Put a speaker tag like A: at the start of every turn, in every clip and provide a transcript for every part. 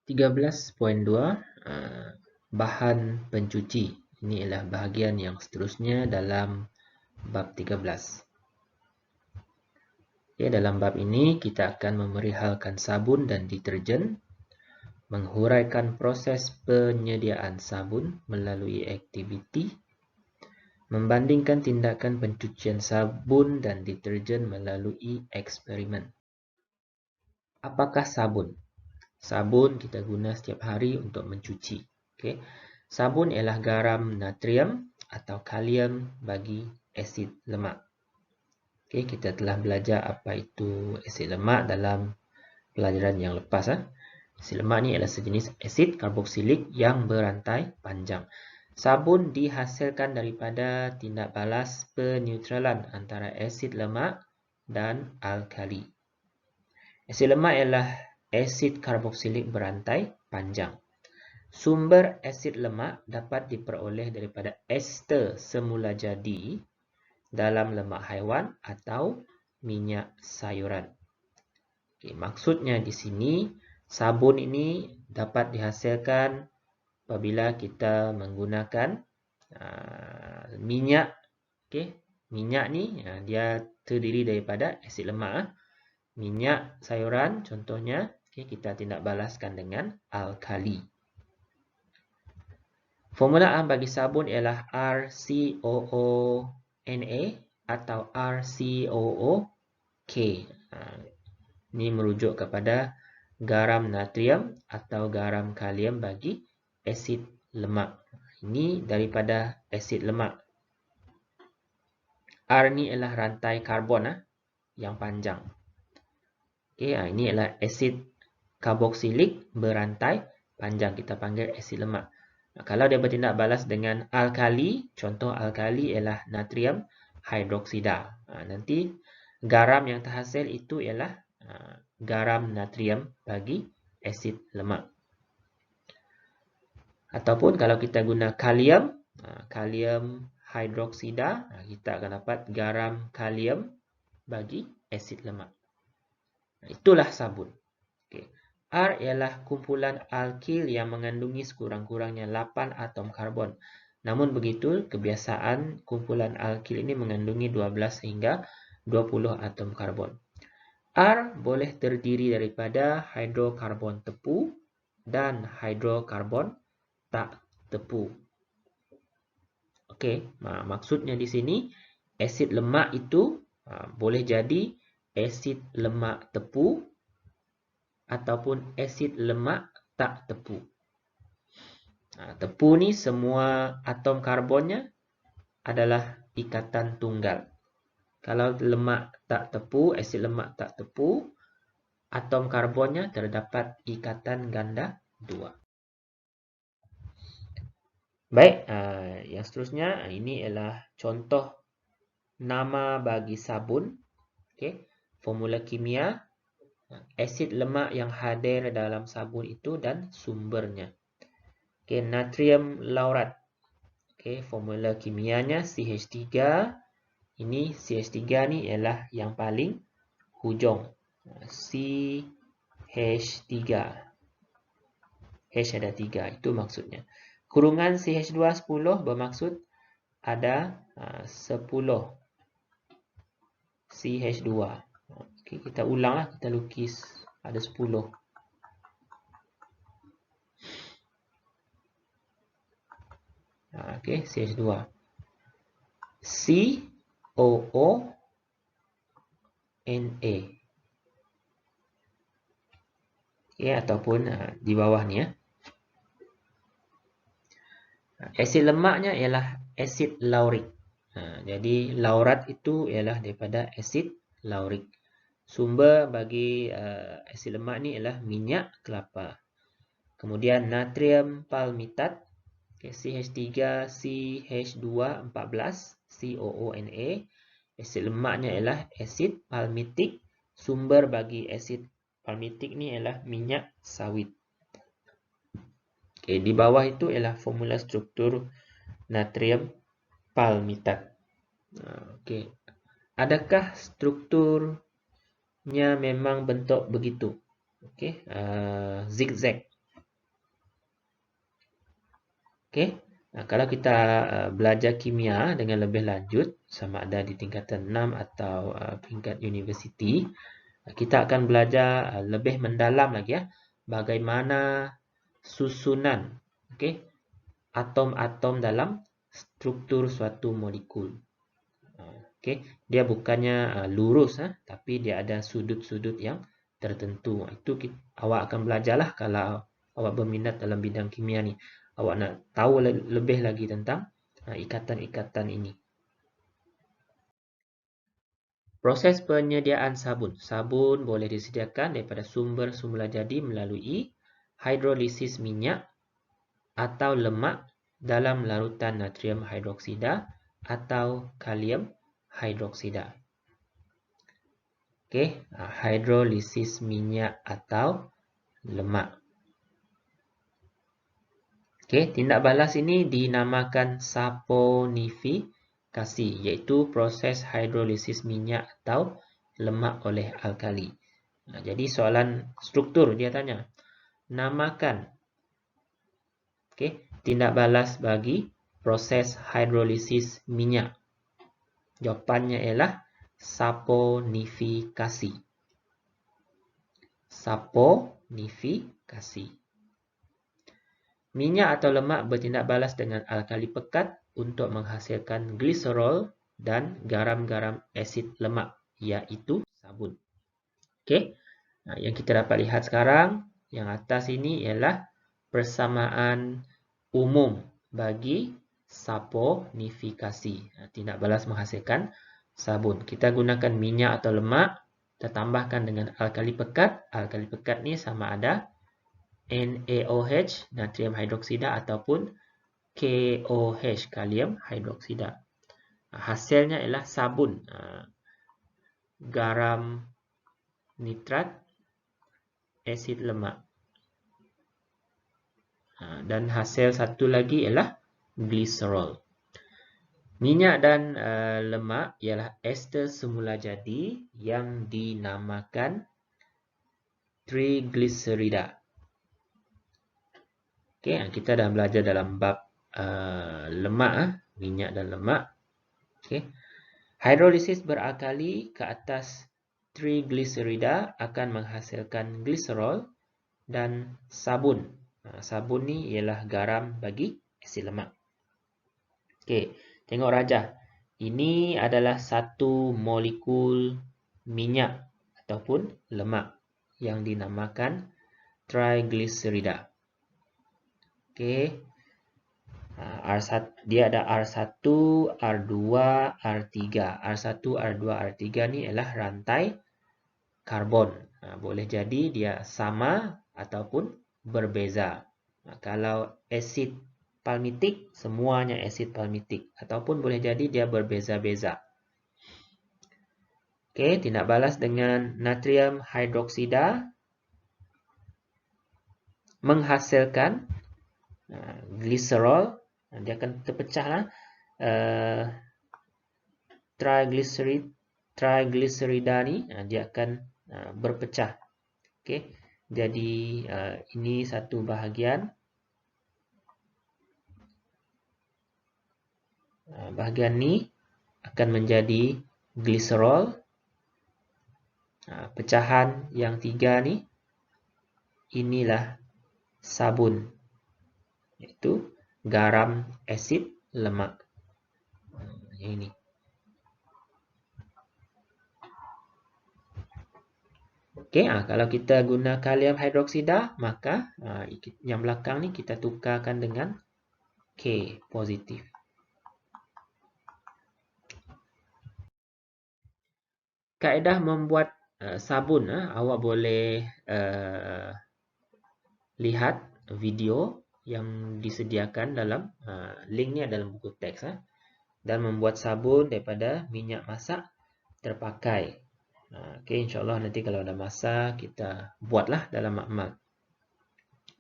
A: 13.2 bahan pencuci. Ini adalah bahagian yang seterusnya dalam bab 13. Dalam bab ini kita akan memerihalkan sabun dan deterjen, menghuraikan proses penyediaan sabun melalui aktiviti, membandingkan tindakan pencucian sabun dan deterjen melalui eksperimen. Apakah sabun? Sabun kita guna setiap hari untuk mencuci. Sabun ialah garam natrium atau kalium bagi asid lemak. Kita telah belajar apa itu asid lemak dalam pelajaran yang lepas. Asid lemak ni adalah sejenis asid karboksilik yang berantai panjang. Sabun dihasilkan daripada tindak balas peneutralan antara asid lemak dan alkali. Asid lemak ialah asid karboksilik berantai panjang. Sumber asid lemak dapat diperoleh daripada ester semula jadi dalam lemak haiwan atau minyak sayuran. Maksudnya di sini sabun ini dapat dihasilkan apabila kita menggunakan minyak. Minyak ni dia terdiri daripada asid lemak. Minyak sayuran contohnya kita tindak balaskan dengan alkali. Formula bagi sabun ialah RCOONA atau RCOOK. Ini merujuk kepada garam natrium atau garam kalium bagi asid lemak. Ini daripada asid lemak. R ni ialah rantai karbon yang panjang. Ini adalah asid karboksilik berantai panjang. Kita panggil asid lemak. Kalau dia bertindak balas dengan alkali, contoh alkali ialah natrium hidroksida. Nanti garam yang terhasil itu ialah garam natrium bagi asid lemak. Ataupun kalau kita guna kalium, kalium hidroksida, kita akan dapat garam kalium bagi asid lemak. Itulah sabun. R ialah kumpulan alkil yang mengandungi sekurang-kurangnya 8 atom karbon. Namun begitu, kebiasaan kumpulan alkil ini mengandungi 12 hingga 20 atom karbon. R boleh terdiri daripada hidrokarbon tepu dan hidrokarbon tak tepu. Maksudnya di sini asid lemak itu boleh jadi asid lemak tepu ataupun asid lemak tak tepu. Tepu ni semua atom karbonnya adalah ikatan tunggal. Kalau lemak tak tepu, asid lemak tak tepu, atom karbonnya terdapat ikatan ganda 2. Baik, yang seterusnya ini adalah contoh nama bagi sabun. Formula kimia, asid lemak yang hadir dalam sabun itu dan sumbernya. Natrium laurat. Formula kimianya CH3. Ini CH3 ni ialah yang paling hujung. CH3. H ada 3, itu maksudnya. Kurungan CH2 10 bermaksud ada 10 CH2. Kita ulanglah, kita lukis ada 10. CH2. COONA. Ataupun di bawah ni asid lemaknya ialah asid laurik. Jadi laurat itu ialah daripada asid laurik. Sumber bagi asid lemak ni ialah minyak kelapa. Kemudian natrium palmitat, CH3 CH2 14 COONA. Asid lemaknya ialah asid palmitik. Sumber bagi asid palmitik ni ialah minyak sawit. Di bawah itu ialah formula struktur natrium palmitat. Adakah strukturnya memang bentuk begitu? Zigzag. Okey. Kalau kita belajar kimia dengan lebih lanjut, sama ada di tingkatan 6 atau peringkat universiti, kita akan belajar lebih mendalam lagi ya, bagaimana susunan atom-atom dalam struktur suatu molekul. Dia bukannya lurus, tapi dia ada sudut-sudut yang tertentu. Itu awak akan belajarlah kalau awak berminat dalam bidang kimia ni. Awak nak tahu lebih lagi tentang ikatan-ikatan ini. Proses penyediaan sabun. Sabun boleh disediakan daripada sumber semula jadi melalui hidrolisis minyak atau lemak dalam larutan natrium hidroksida atau kalium hidroksida. Hidrolisis minyak atau lemak. Tindak balas ini dinamakan saponifikasi, iaitu proses hidrolisis minyak atau lemak oleh alkali. Jadi soalan struktur dia tanya, namakan tindak balas bagi proses hidrolisis minyak. Jawapannya ialah saponifikasi. Saponifikasi. Minyak atau lemak bertindak balas dengan alkali pekat untuk menghasilkan gliserol dan garam-garam asid lemak, iaitu sabun. Yang kita dapat lihat sekarang, yang atas ini ialah persamaan umum bagi saponifikasi. Tindak balas menghasilkan sabun. Kita gunakan minyak atau lemak, kita tambahkan dengan alkali pekat. Alkali pekat ni sama ada NaOH, natrium hidroksida, ataupun KOH, kalium hidroksida. Hasilnya ialah sabun, garam nitrat, asid lemak. Dan hasil satu lagi ialah gliserol. Minyak dan lemak ialah ester semula jadi yang dinamakan triglycerida. Kita dah belajar dalam bab lemak, minyak dan lemak. Hidrolisis beralkali ke atas triglycerida akan menghasilkan gliserol dan sabun. Sabun ni ialah garam bagi asid lemak. Tengok rajah. Ini adalah satu molekul minyak ataupun lemak yang dinamakan triglycerida. Dia ada R1, R2, R3. R1, R2, R3 ni ialah rantai karbon. Boleh jadi dia sama ataupun berbeza. Kalau asid palmitik, semuanya asid palmitik. Ataupun boleh jadi dia berbeza-beza. Tindak balas dengan natrium hidroksida menghasilkan gliserol. Dia akan terpecahlah triglycerida ni, dia akan berpecah. Jadi ini satu bahagian. Bahagian ni akan menjadi gliserol. Pecahan yang tiga ni, inilah sabun, iaitu garam asid lemak. Yang ini. Kalau kita guna kalium hidroksida, maka yang belakang ni kita tukarkan dengan K positif. Kaedah membuat sabun, awak boleh lihat video yang disediakan dalam link ni dalam buku teks. Dan membuat sabun daripada minyak masak terpakai. InsyaAllah nanti kalau ada masa kita buatlah dalam makmal.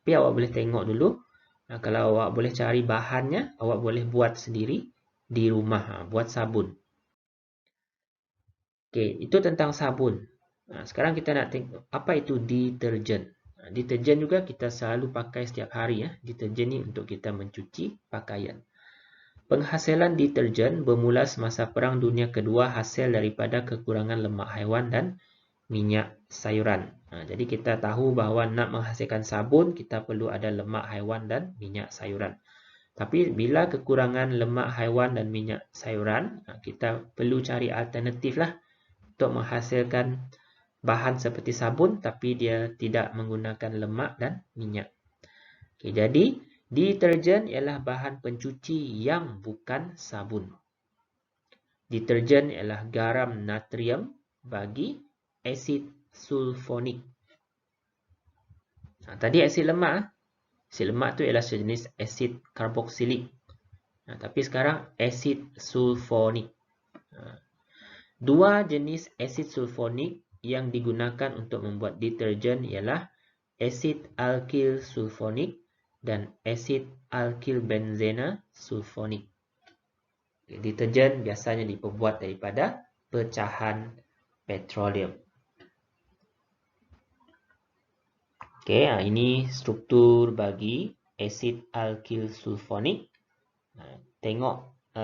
A: Tapi awak boleh tengok dulu. Kalau awak boleh cari bahannya, awak boleh buat sendiri di rumah. Buat sabun. Itu tentang sabun. Sekarang kita nak tengok apa itu deterjen. Deterjen juga kita selalu pakai setiap hari ya. Deterjen ni untuk kita mencuci pakaian. Penghasilan deterjen bermula semasa Perang Dunia Kedua hasil daripada kekurangan lemak haiwan dan minyak sayuran. Jadi kita tahu bahawa nak menghasilkan sabun, kita perlu ada lemak haiwan dan minyak sayuran. Tapi bila kekurangan lemak haiwan dan minyak sayuran, kita perlu cari alternatif lah untuk menghasilkan bahan seperti sabun, tapi dia tidak menggunakan lemak dan minyak. Okay, jadi, deterjen ialah bahan pencuci yang bukan sabun. Deterjen ialah garam natrium bagi asid sulfonik. Tadi asid lemak. Asid lemak tu ialah sejenis asid karboksilik. Tapi sekarang asid sulfonik. Dua jenis asid sulfonik yang digunakan untuk membuat deterjen ialah asid alkyl sulfonik dan asid alkyl benzena sulfonik. Deterjen biasanya diperbuat daripada pecahan petroleum. Okey, ini struktur bagi asid alkyl sulfonik.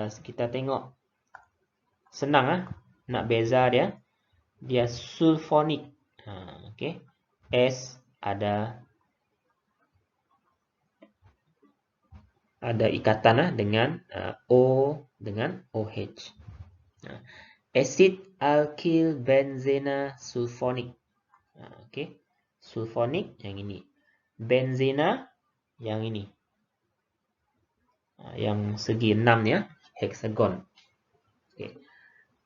A: Kita tengok senang nak beza dia. Dia sulfonik. Okey. S ada ikatan dengan O dengan OH. Asid alkyl benzena sulfonik. Okey. Sulfonik yang ini. Benzena yang ini. Yang segi 6 ya, heksagon. Okey.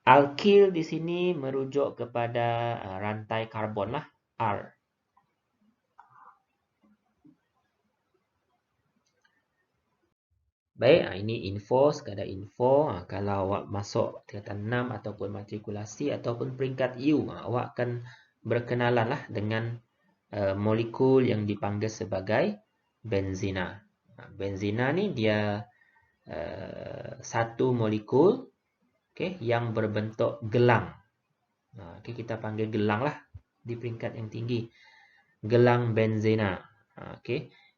A: Alkyl di sini merujuk kepada rantai karbon lah, R. Baik, ini info, sekadar info. Kalau awak masuk tingkatan 6 ataupun matrikulasi ataupun peringkat U, awak akan berkenalan lah dengan molekul yang dipanggil sebagai benzena. Benzena ni dia satu molekul yang berbentuk gelang. Kita panggil gelang lah di peringkat yang tinggi. Gelang benzena.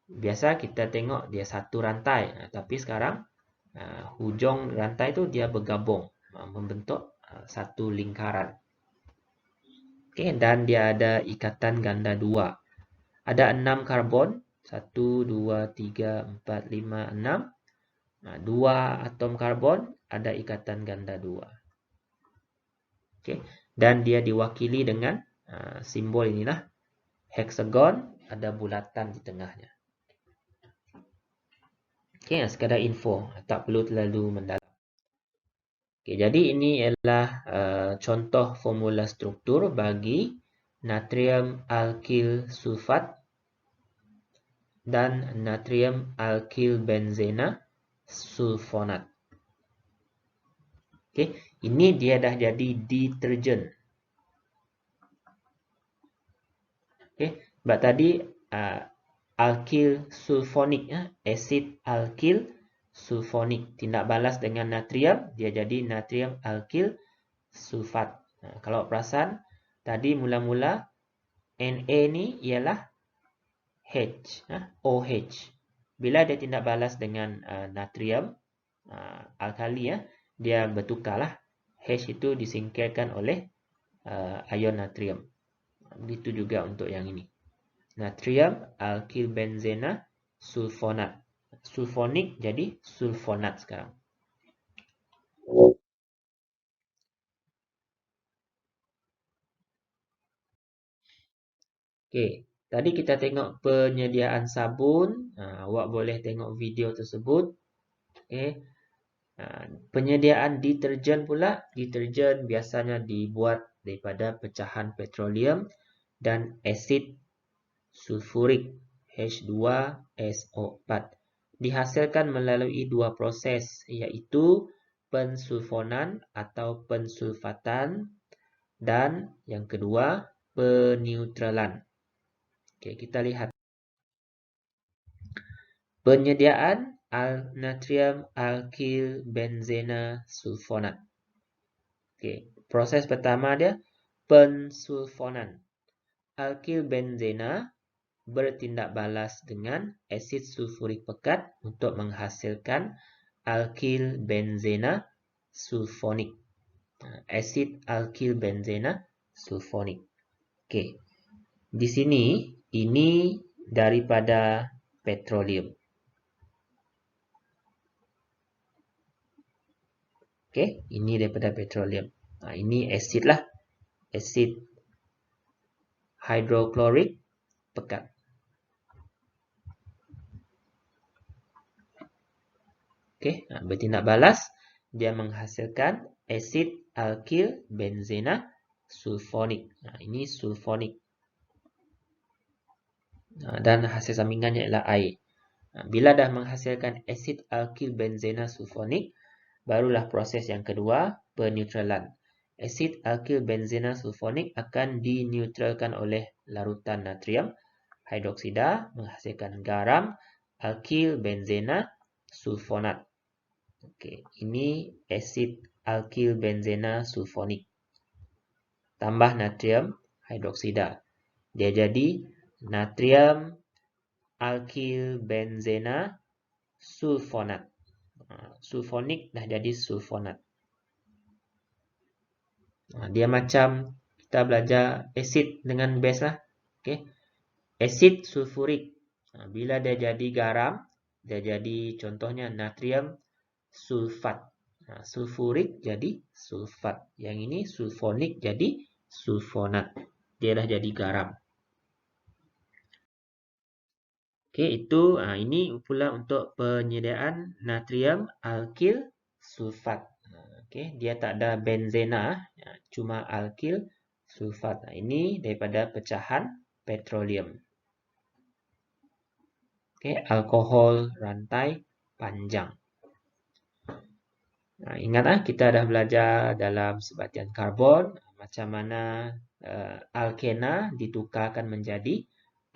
A: Biasa kita tengok dia satu rantai, tapi sekarang hujung rantai tu dia bergabung membentuk satu lingkaran. Dan dia ada ikatan ganda 2. Ada 6 karbon, 1 2 3 4 5 6. 2 atom karbon ada ikatan ganda 2. Dan dia diwakili dengan simbol inilah heksagon, ada bulatan di tengahnya. Sekadar info, tak perlu terlalu mendalam. Jadi ini ialah contoh formula struktur bagi natrium alkyl sulfat dan natrium alkyl benzena sulfonat. Ini dia dah jadi deterjen. Sebab tadi alkyl sulfonik, asid alkyl sulfonik tindak balas dengan natrium, dia jadi natrium alkyl sulfat. Kalau perasan, tadi mula-mula Na ni ialah H, OH. Bila dia tindak balas dengan natrium alkali, dia bertukarlah. H itu disingkirkan oleh ion natrium. Begitu juga untuk yang ini. Natrium alkyl benzena sulfonat. Sulfonik jadi sulfonat sekarang. Tadi kita tengok penyediaan sabun. Awak boleh tengok video tersebut. Penyediaan deterjen pula. Deterjen biasanya dibuat daripada pecahan petroleum dan asid sulfurik H2SO4. Dihasilkan melalui dua proses, iaitu pensulfonan atau pensulfatan dan yang kedua peneutralan. Kita lihat. Penyediaan natrium alkyl benzena sulfonat. Proses pertama dia pensulfonan. Alkyl benzena bertindak balas dengan asid sulfurik pekat untuk menghasilkan alkil benzena sulfonik. Asid alkil benzena sulfonik. Okey. Di sini ini daripada petroleum. Okey, ini daripada petroleum. Ini asid lah. Asid hidroklorik pekat. Okey, bertindak balas dia menghasilkan asid alkil benzena sulfonik. Ini sulfonik. Dan hasil sampingannya ialah air. Bila dah menghasilkan asid alkil benzena sulfonik, barulah proses yang kedua, peneutralan. Asid alkil benzena sulfonik akan dineutralkan oleh larutan natrium hidroksida menghasilkan garam alkil benzena sulfonat. Okey, ini asid alkil benzena sulfonik. Tambah natrium hidroksida. Dia jadi natrium alkil benzena sulfonat. Sulfonik dah jadi sulfonat. Dia macam kita belajar asid dengan base lah. Okay. Asid sulfurik. Bila dia jadi garam, dia jadi contohnya natrium sulfat. Sulfurik jadi sulfat. Yang ini sulfonik jadi sulfonat. Dia dah jadi garam. Okey, itu ini pula untuk penyediaan natrium alkil sulfat. Okey, dia tak ada benzena, cuma alkil sulfat. Ini daripada pecahan petroleum. Okey, alkohol rantai panjang. Ingat kita dah belajar dalam sebatian karbon macam mana alkena ditukarkan menjadi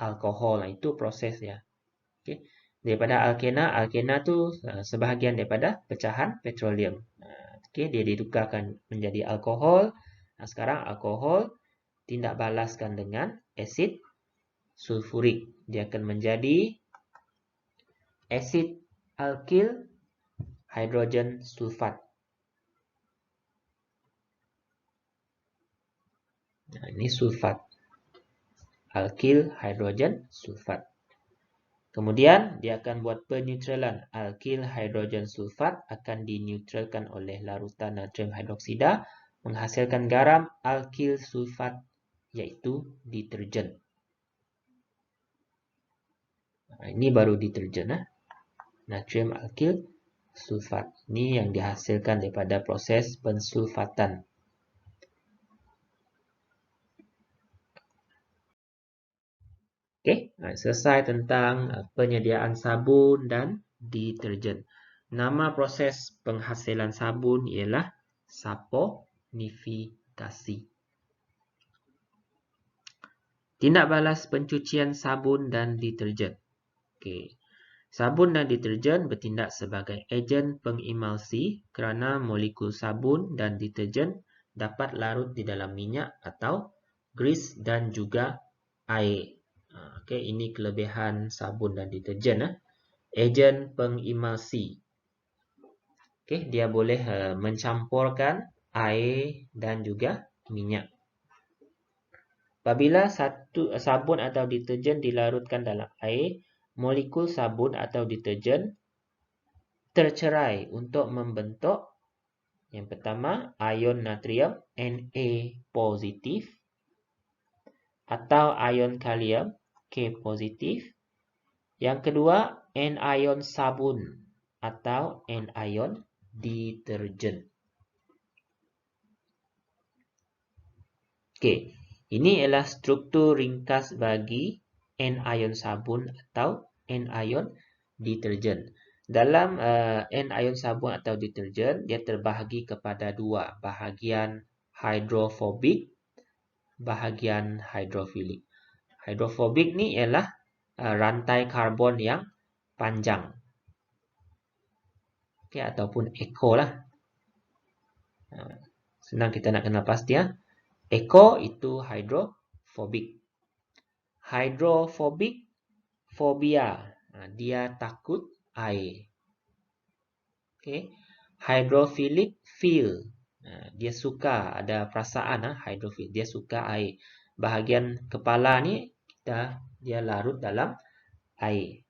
A: alkohol. Itu prosesnya. Okay. Daripada alkena tu sebahagian daripada pecahan petroleum. Okay, dia ditukarkan menjadi alkohol. Sekarang alkohol tindak balaskan dengan asid sulfurik. Dia akan menjadi asid alkil hidrogen sulfat. Ini sulfat. Alkil hidrogen sulfat. Kemudian dia akan buat peneutralan. Alkil hidrogen sulfat akan dineutralkan oleh larutan natrium hidroksida menghasilkan garam alkil sulfat iaitu deterjen. Ini baru deterjen. Natrium alkil sulfat. Ini yang dihasilkan daripada proses pensulfatan. Okey, selesai tentang penyediaan sabun dan deterjen. Nama proses penghasilan sabun ialah saponifikasi. Tindak balas pencucian sabun dan deterjen. Okey. Sabun dan deterjen bertindak sebagai ejen pengemulsi kerana molekul sabun dan deterjen dapat larut di dalam minyak atau grease dan juga air. Okey, ini kelebihan sabun dan deterjen. Ejen pengemulsi. Okey, dia boleh mencampurkan air dan juga minyak. Apabila satu sabun atau deterjen dilarutkan dalam air, molekul sabun atau deterjen tercerai untuk membentuk yang pertama ion natrium Na positif atau ion kalium K positif. Yang kedua anion sabun atau anion deterjen. Okey, ini ialah struktur ringkas bagi anion sabun atau anion deterjen. Dalam anion sabun atau deterjen, dia terbahagi kepada dua, bahagian hidrofobik, bahagian hidrofilik. Hidrofobik ni ialah rantai karbon yang panjang. Okay, ataupun eco lah. Senang kita nak kenal pasti. Eco itu hidrofobik. Hydrophobic, phobia. Dia takut air. Okay. Hydrophilic, feel. Dia suka, ada perasaan. Hydrophilic, dia suka air. Bahagian kepala ni, dia larut dalam air.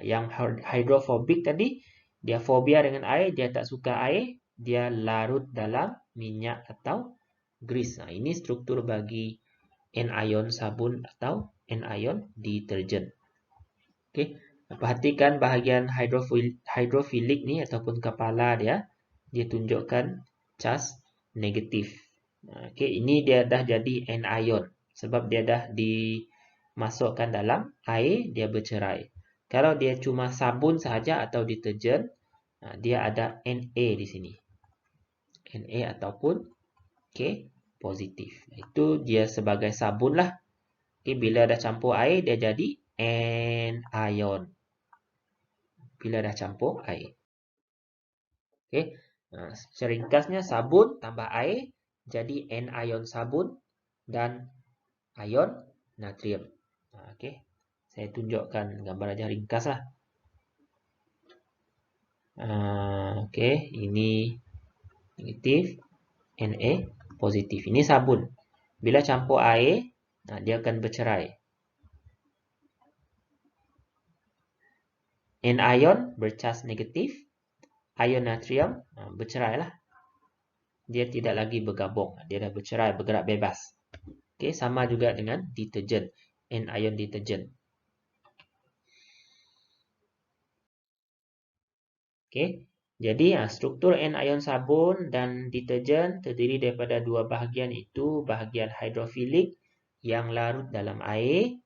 A: Yang hydrophobic tadi, dia fobia dengan air, dia tak suka air, dia larut dalam minyak atau grease. Ini struktur bagi anion sabun atau anion deterjen. Okay. Perhatikan bahagian hydrophilic ni ataupun kepala dia tunjukkan cas negatif. Okay. Ini dia dah jadi anion sebab dia dah dimasukkan dalam air, dia bercerai. Kalau dia cuma sabun sahaja atau deterjen, dia ada Na di sini. Na ataupun K positif. Itu dia sebagai sabun lah. Okay, bila dah campur air, dia jadi anion. Bila dah campur air. Okay. Seringkasnya sabun tambah air jadi anion sabun dan ion natrium. Okay. Saya tunjukkan gambar aja ringkas lah. Okay, ini negatif, Na positif. Ini sabun. Bila campur air, dia akan bercerai. Anion bercas negatif, ion natrium bercerai lah. Dia tidak lagi bergabung. Dia dah bercerai, bergerak bebas. Okay, sama juga dengan deterjen, anion deterjen. Okay. Jadi struktur anion sabun dan deterjen terdiri daripada dua bahagian itu. Bahagian hydrophilic yang larut dalam air,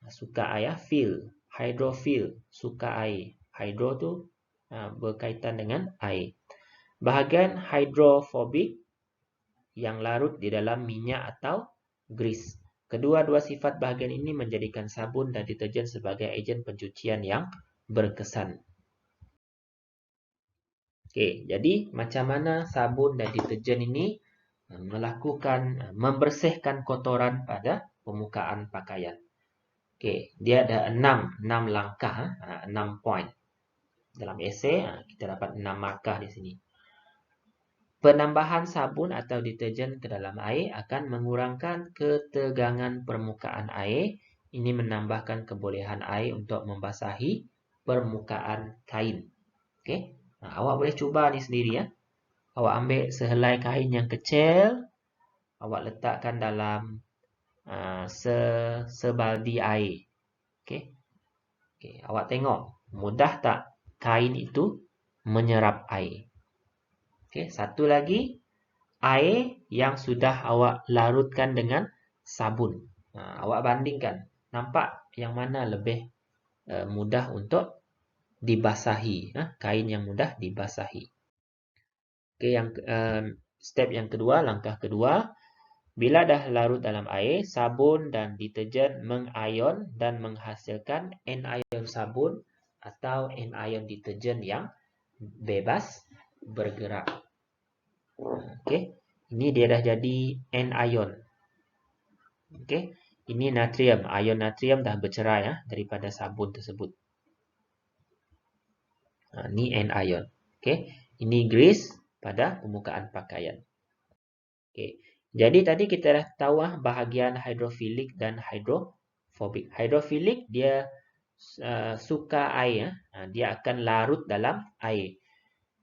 A: suka air, phil. Hydrophil, suka air. Hydro tu berkaitan dengan air. Bahagian hydrophobic yang larut di dalam minyak atau grease. Kedua-dua sifat bahagian ini menjadikan sabun dan deterjen sebagai ejen pencucian yang berkesan. Okey, jadi macam mana sabun dan deterjen ini membersihkan kotoran pada permukaan pakaian. Okey, dia ada 6 langkah, 6 poin. Dalam esei kita dapat 6 markah di sini. Penambahan sabun atau deterjen ke dalam air akan mengurangkan ketegangan permukaan air. Ini menambahkan kebolehan air untuk membasahi permukaan kain. Okey. Awak boleh cuba ni sendiri ya. Awak ambil sehelai kain yang kecil, awak letakkan dalam sebaldi air. Okey. Okey, awak tengok mudah tak kain itu menyerap air. Okey, satu lagi, air yang sudah awak larutkan dengan sabun. Awak bandingkan, nampak yang mana lebih mudah untuk dibasahi, kain yang mudah dibasahi. Okey, step yang kedua, langkah kedua, bila dah larut dalam air, sabun dan deterjen mengion dan menghasilkan anion sabun atau anion deterjen yang bebas bergerak. Okey, ini dia dah jadi anion. Okey, ini natrium, ion natrium dah bercerai daripada sabun tersebut. Ini anion. Okey, ini grease pada permukaan pakaian. Okey. Jadi tadi kita dah tahu bahagian hydrophilic dan hydrophobic. Hydrophilic dia suka air, dia akan larut dalam air.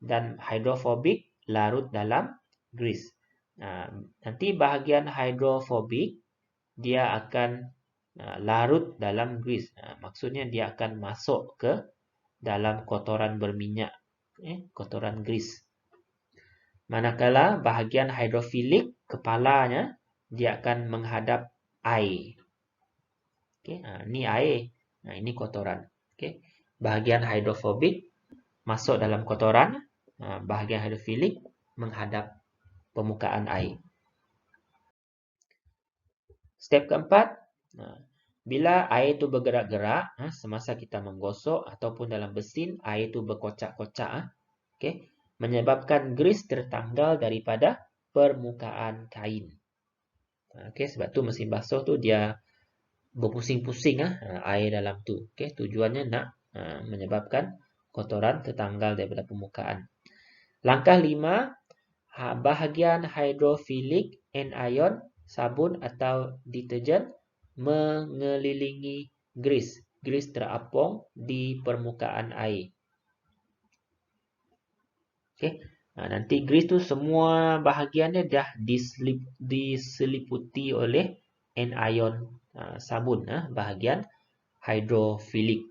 A: Dan hydrophobic larut dalam grease. Nanti bahagian hydrophobic dia akan larut dalam grease. Maksudnya dia akan masuk ke dalam kotoran berminyak, kotoran grease. Manakala bahagian hydrophilic, kepalanya, dia akan menghadap air. Okay, ini air, ini kotoran. Okay. Bahagian hydrophobic masuk dalam kotoran, bahagian hydrophilic menghadap permukaan air. Step keempat, bila air itu bergerak-gerak, semasa kita menggosok ataupun dalam mesin, air itu berkocak-kocak. Okay. Menyebabkan grease tertanggal daripada permukaan kain. Okey, sebab tu mesin basuh tu dia berpusing-pusing air dalam tu. Okey, tujuannya nak menyebabkan kotoran tertanggal daripada permukaan. Langkah 5, bahagian hidrofilik anion sabun atau deterjen mengelilingi grease. Grease terapung di permukaan air. Okey. Nanti grease tu semua bahagiannya dah diseliputi oleh anion sabun, bahagian hidrofilik.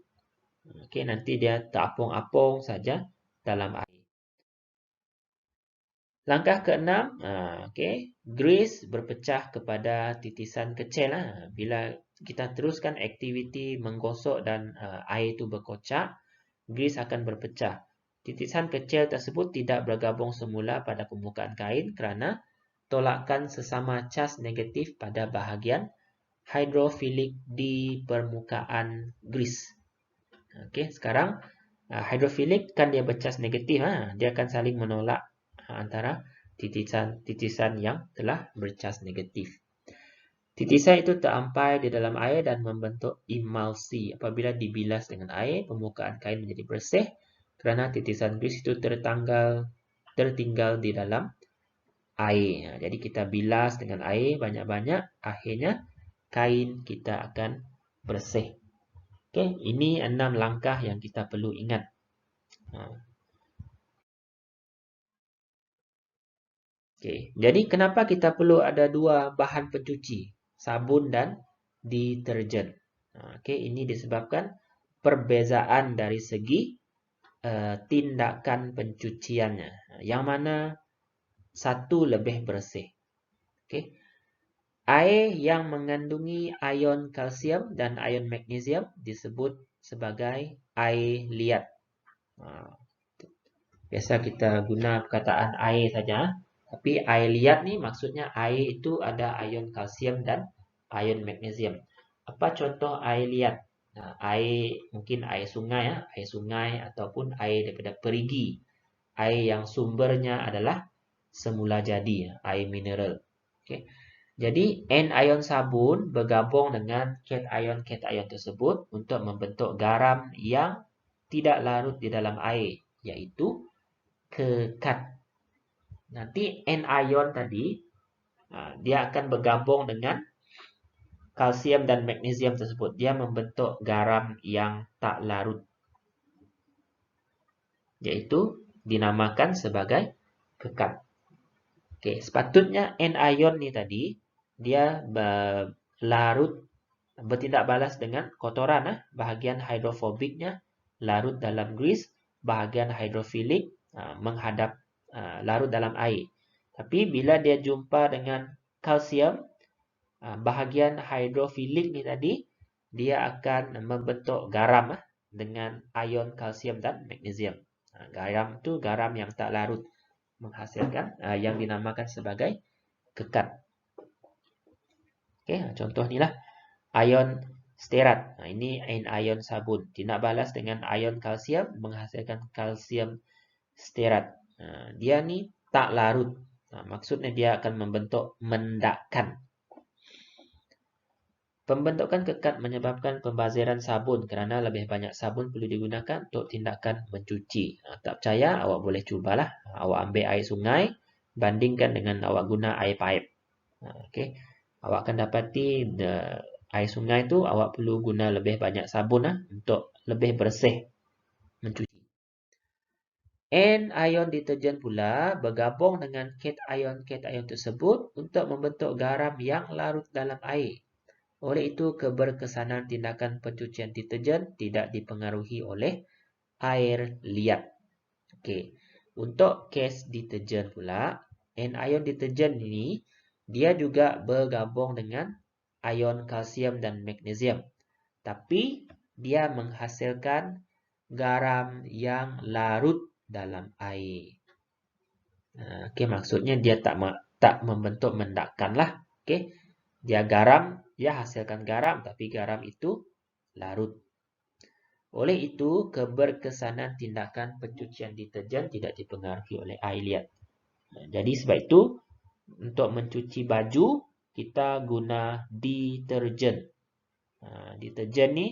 A: Okey, nanti dia terapung-apung saja dalam air. Langkah ke-6, okey, grease berpecah kepada titisan kecil. Bila kita teruskan aktiviti menggosok dan air itu berkocak, grease akan berpecah. Titisan kecil tersebut tidak bergabung semula pada permukaan kain kerana tolakan sesama cas negatif pada bahagian hidrofilik di permukaan grease. Okey, sekarang hidrofilik kan dia bercas negatif, dia akan saling menolak antara titisan yang telah bercas negatif. Titisan itu terampai di dalam air dan membentuk emulsi. Apabila dibilas dengan air, permukaan kain menjadi bersih kerana titisan grease itu tertinggal di dalam air. Jadi kita bilas dengan air banyak-banyak, akhirnya kain kita akan bersih. Okey, ini 6 langkah yang kita perlu ingat. Okey, jadi kenapa kita perlu ada 2 bahan pencuci, sabun dan deterjen? Okey, ini disebabkan perbezaan dari segi tindakan pencuciannya. Yang mana satu lebih bersih. Okey. Air yang mengandungi ion kalsium dan ion magnesium disebut sebagai air liat. Biasa kita guna perkataan air saja. Tapi air liat ni maksudnya air itu ada ion kalsium dan ion magnesium. Apa contoh air liat? Air mungkin air sungai, air sungai ataupun air daripada perigi. Air yang sumbernya adalah semula jadi, air mineral. Okay. Jadi anion sabun bergabung dengan cation tersebut untuk membentuk garam yang tidak larut di dalam air, iaitu kekat. Nanti anion tadi dia akan bergabung dengan kalsium dan magnesium tersebut. Dia membentuk garam yang tak larut, iaitu dinamakan sebagai kekat. Okey, sepatutnya anion ni tadi dia bertindak balas dengan kotoran, bahagian hidrofobiknya larut dalam grease, bahagian hidrofilik menghadap larut dalam air. Tapi bila dia jumpa dengan kalsium, bahagian hidrofilik ni tadi dia akan membentuk garam dengan ion kalsium dan magnesium. Garam tu garam yang tak larut, menghasilkan yang dinamakan sebagai kekat. Okey, contoh ni lah ion stearat. Ini anion sabun. Tindak balas dengan ion kalsium menghasilkan kalsium stearat. Dia ni tak larut. Maksudnya dia akan membentuk mendakan. Pembentukan kekat menyebabkan pembaziran sabun kerana lebih banyak sabun perlu digunakan untuk tindakan mencuci. Tak percaya, awak boleh cubalah. Awak ambil air sungai, bandingkan dengan awak guna air paip. Okey. Awak akan dapati air sungai tu awak perlu guna lebih banyak sabun untuk lebih bersih mencuci. Anion deterjen pula bergabung dengan cation tersebut untuk membentuk garam yang larut dalam air. Oleh itu, keberkesanan tindakan pencucian deterjen tidak dipengaruhi oleh air liat. Okey. Untuk kes deterjen pula, anion deterjen ini dia juga bergabung dengan ion kalsium dan magnesium. Tapi dia menghasilkan garam yang larut dalam air. Okey, maksudnya dia tak membentuk mendakan lah. Okey. Dia garam, dia hasilkan garam, tapi garam itu larut. Oleh itu, keberkesanan tindakan pencucian deterjen tidak dipengaruhi oleh air liat. Jadi sebab itu, untuk mencuci baju, kita guna deterjen. Deterjen ni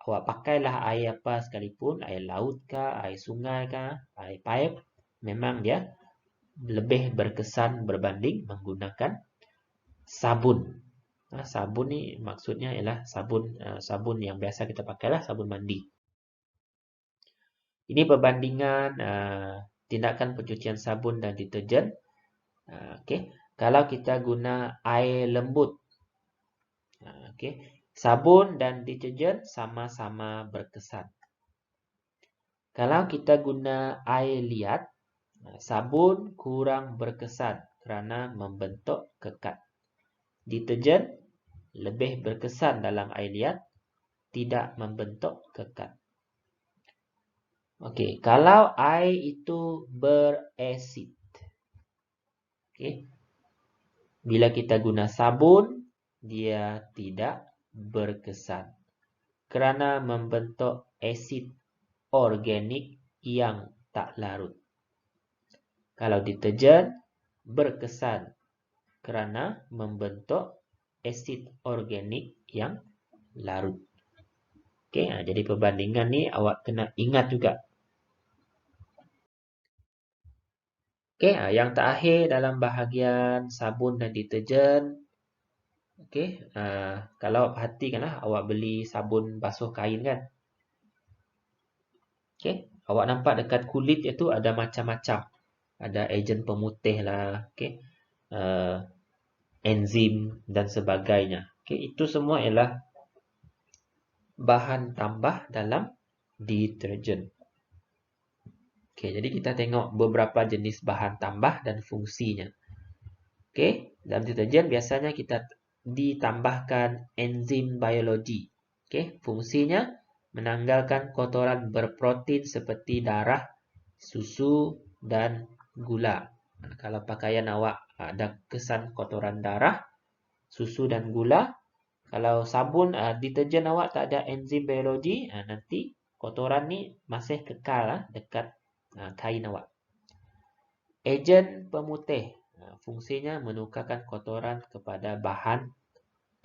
A: awak pakailah air apa sekalipun, air laut kah, air sungai kah, air paip, memang dia lebih berkesan berbanding menggunakan sabun. Sabun ni maksudnya ialah sabun yang biasa kita pakailah, sabun mandi. Ini perbandingan tindakan pencucian sabun dan deterjen. Okey, kalau kita guna air lembut, okey, sabun dan deterjen sama-sama berkesan. Kalau kita guna air liat, sabun kurang berkesan kerana membentuk kekat. Deterjen lebih berkesan dalam air liat, tidak membentuk kekat. Okey, kalau air itu berasid, okey, bila kita guna sabun, dia tidak berkesan kerana membentuk asid organik yang tak larut. Kalau deterjen berkesan kerana membentuk asid organik yang larut. Okey, jadi perbandingan ni awak kena ingat juga. Okey, yang terakhir dalam bahagian sabun dan deterjen. Okey, kalau perhatikanlah awak beli sabun basuh kain kan. Okey, awak nampak dekat kulit itu ada macam-macam. Ada ejen pemutih lah, okey, enzim dan sebagainya. Okey, itu semua ialah bahan tambah dalam deterjen. Okey, jadi kita tengok beberapa jenis bahan tambah dan fungsinya. Okey, dalam deterjen biasanya kita ditambahkan enzim biologi. Okey, fungsinya menanggalkan kotoran berprotein seperti darah, susu dan gula. Kalau pakaian awak ada kesan kotoran darah, susu dan gula, kalau sabun deterjen awak tak ada enzim biologi, nanti kotoran ni masih kekal dekat kain awak. Ejen pemutih, fungsinya menukarkan kotoran kepada bahan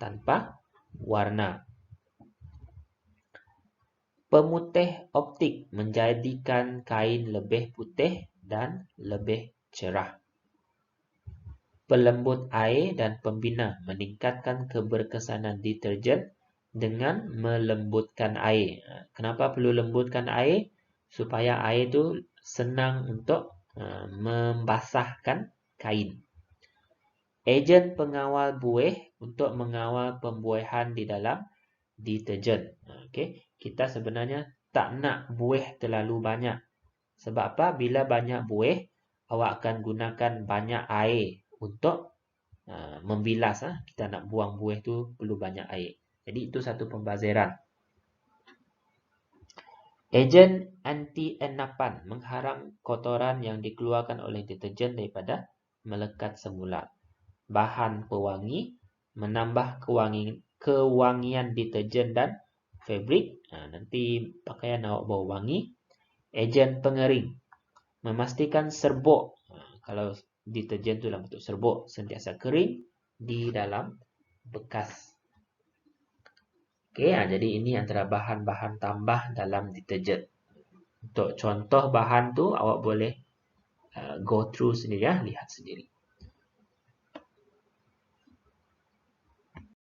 A: tanpa warna. Pemutih optik menjadikan kain lebih putih dan lebih cerah. Pelembut air dan pembina meningkatkan keberkesanan deterjen dengan melembutkan air. Kenapa perlu lembutkan air? Supaya air itu senang untuk membasahkan kain. Ejen pengawal buih untuk mengawal pembuaian di dalam deterjen. Okey, kita sebenarnya tak nak buih terlalu banyak. Sebab apa? Bila banyak buih, awak akan gunakan banyak air untuk membilas. Kita nak buang buih tu perlu banyak air. Jadi itu satu pembaziran. Ejen anti-enapan menghalang kotoran yang dikeluarkan oleh deterjen daripada melekat semula. Bahan pewangi menambah kewangian deterjen dan fabrik. Nanti pakaian awak bau wangi. Ejen pengering memastikan serbuk, kalau deterjen itu dalam bentuk serbuk, sentiasa kering di dalam bekas. Okey, jadi ini antara bahan-bahan tambah dalam deterjen. Untuk contoh bahan tu awak boleh go through sendiri, lihat sendiri.